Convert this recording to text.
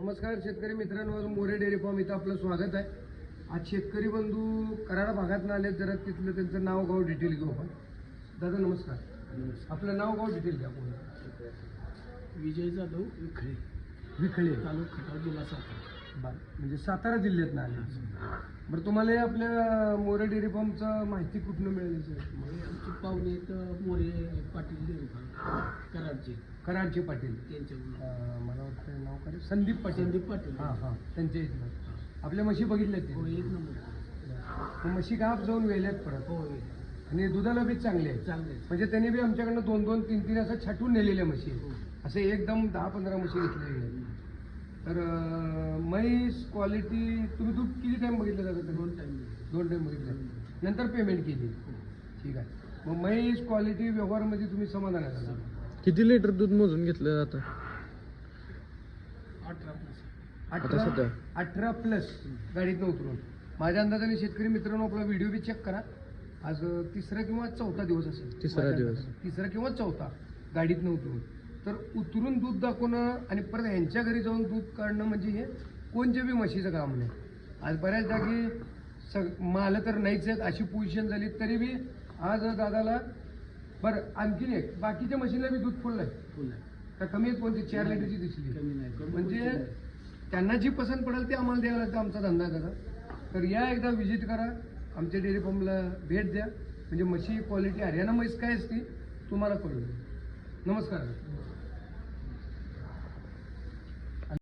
नमस्कार शेतकरी मित्रांनो, मोरे डेअरी फार्म इथं आपलं स्वागत आहे. आज शेतकरी बंधू कराड भागातून आले, जरा तिथलं त्यांचं नाव गाव डिटेल घेऊ आपण. दादा नमस्कार. आपलं नाव गाव डिटेल घ्या. विजय जाधव विखळे तालुका खटाव जिल्हा सातारा. बरं, म्हणजे सातारा जिल्ह्यातनं आले. बरं, तुम्हाला हे आपल्या मोरे डेअरी फार्मचं माहिती कुठनं मिळाली सर? आमचे पाहुणे तर मोरे पाटील डेअरी फार्म कराडचे पाटील त्यांच्या मला वाटतं नाव काय संदीप पाटील. हां त्यांच्या इथलं आपल्या म्हशी बघितल्या ते. हो, एक नंबर. म्हशी गाप जाऊन वेल्यात परत. हो, आणि दुधाला बी चांगले आहे. चांगले. म्हणजे त्यांनी बी आमच्याकडनं 2-2, 3-3 असं छाटून नेलेल्या म्हशी आहेत. हो. असे एकदम 10-15 म्हशी घेतलेले आहेत. तर म्हैस क्वालिटी तुम्ही दूध किती टाइम बघितलं जातं? 2 टाइम बघितलं, नंतर पेमेंट केली. ठीक आहे. मग म्हैस क्वालिटी व्यवहारमध्ये तुम्ही समाधान आहे का? किती लिटर दूध मोजून घेतलं जातं? 18 प्लस गाडीतनं उतरून. माझ्या अंदाजाने शेतकरी मित्रांनो आपला व्हिडिओ बी चेक करा. आज तिसरा किंवा चौथा दिवस असेल. तिसरा किंवा चौथा गाडीतनं उतरून. तर उतरून दूध दाखवणं आणि परत ह्यांच्या घरी जाऊन दूध काढणं म्हणजे हे कोणत्या बी म्हशीचं काम नाही. आज बऱ्याच जागी माल तर नाहीच आहेत अशी पोझिशन झाली, तरी बी आज दादाला बरं. आणखीन एक बाकीच्या म्हशीला बी दूध फुल आहे का कमी आहेत? कोणती 4 लिटरची दिसली. म्हणजे त्यांना जी पसंत पडेल ते आम्हाला द्यावं लागतं. आमचा धंदा करा. तर या एकदा व्हिजिट करा, आमच्या डेअरी फार्मला भेट द्या. म्हणजे म्हशी क्वालिटी हरियाणा म्हैस काय असते तुम्हाला कळू. नमस्कार.